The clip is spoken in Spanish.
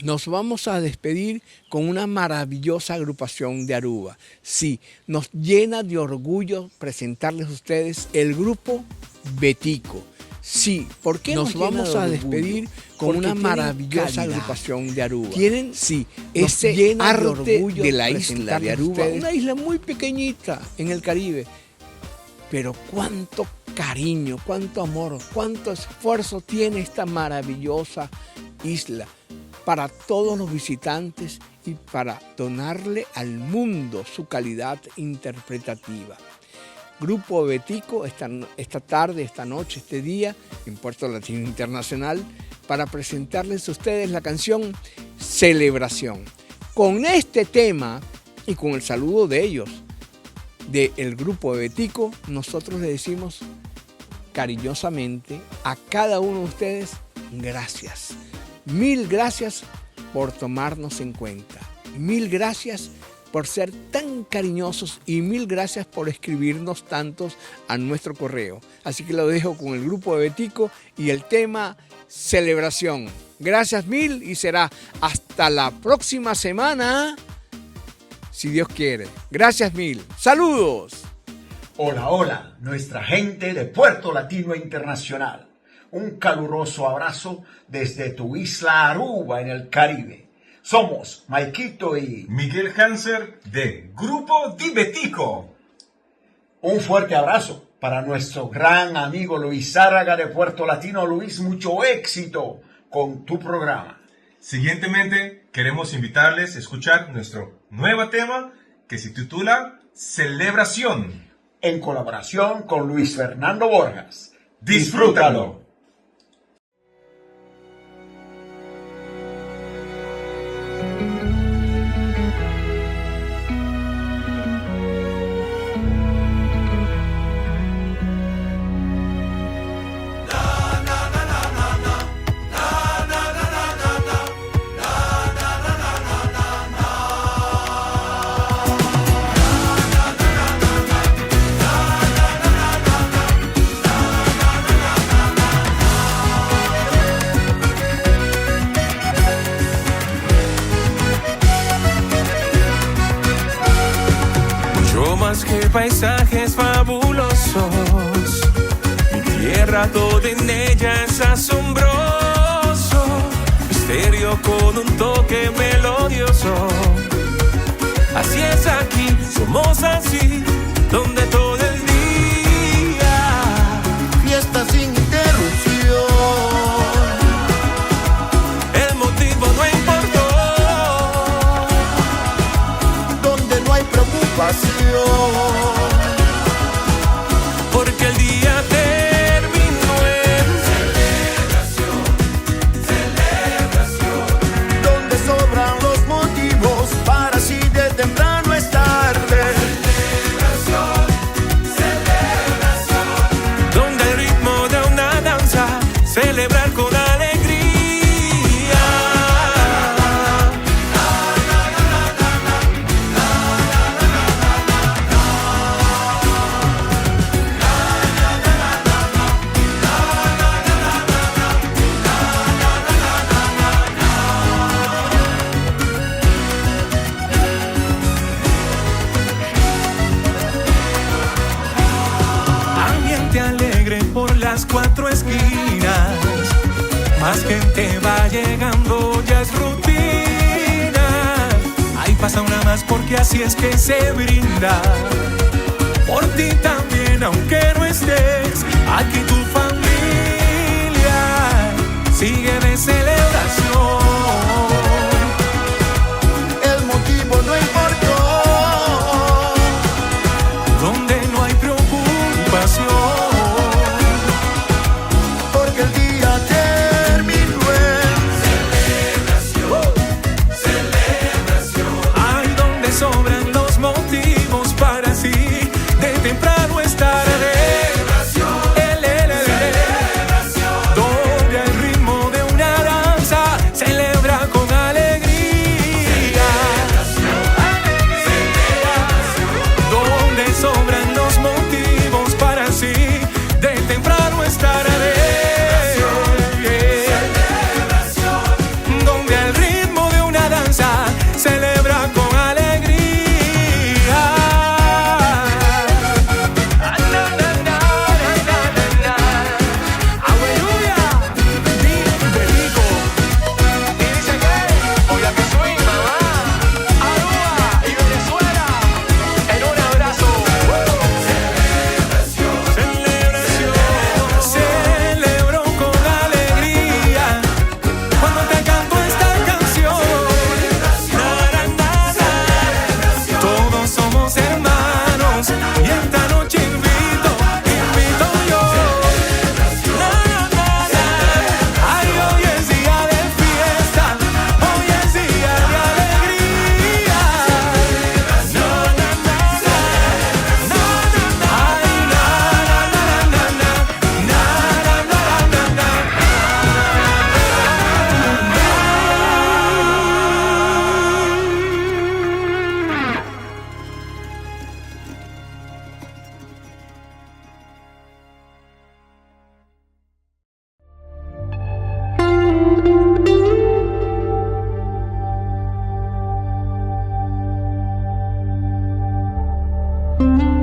nos vamos a despedir con una maravillosa agrupación de Aruba. Sí, nos llena de orgullo presentarles a ustedes el grupo Betico. Sí, ¿por qué nos vamos a despedir con una maravillosa agrupación de Aruba? Tienen, sí, ese arte de la isla de Aruba, una isla muy pequeñita en el Caribe, pero cuánto cariño, cuánto amor, cuánto esfuerzo tiene esta maravillosa isla para todos los visitantes y para donarle al mundo su calidad interpretativa. Grupo Betico esta tarde, esta noche, este día en Puerto Latino Internacional para presentarles a ustedes la canción Celebración. Con este tema y con el saludo de ellos, del Grupo Betico, nosotros le decimos cariñosamente a cada uno de ustedes gracias. Mil gracias por tomarnos en cuenta. Mil gracias por ser tan cariñosos y mil gracias por escribirnos tantos a nuestro correo. Así que lo dejo con el Grupo Betico y el tema Celebración. Gracias mil y será hasta la próxima semana, si Dios quiere. Gracias mil. ¡Saludos! Hola, hola, nuestra gente de Puerto Latino Internacional. Un caluroso abrazo desde tu isla Aruba en el Caribe. Somos Maikito y Miguel Hanser de Grupo Di Betico. Un fuerte abrazo para nuestro gran amigo Luis Zárraga de Puerto Latino. Luis, mucho éxito con tu programa. Siguientemente, queremos invitarles a escuchar nuestro nuevo tema que se titula Celebración, en colaboración con Luis Fernando Borjas. Disfrútalo. Paisajes fabulosos, mi tierra toda en ella es asombroso, misterio con un toque melodioso. Así es aquí, somos así, donde todo el día fiesta sin interrupción. El motivo no importó, donde no hay preocupación. porque el día terminó en Celebración, donde sobran los motivos para así de temprano es tarde. Celebración, donde el ritmo de una danza, celebrar con alegría. Ambiente alegre por las cuatro esquinas, más gente va llegando, ya es rutina. Ahí pasa una más porque así es que se brinda. Por ti también, aunque no estés aquí, tu familia sigue de celebración. el motivo no importó, Donde no hay preocupación, porque el día terminó en celebración. Ay, donde sobran los motivos para así de temprano estar donde el ritmo de una danza Thank you.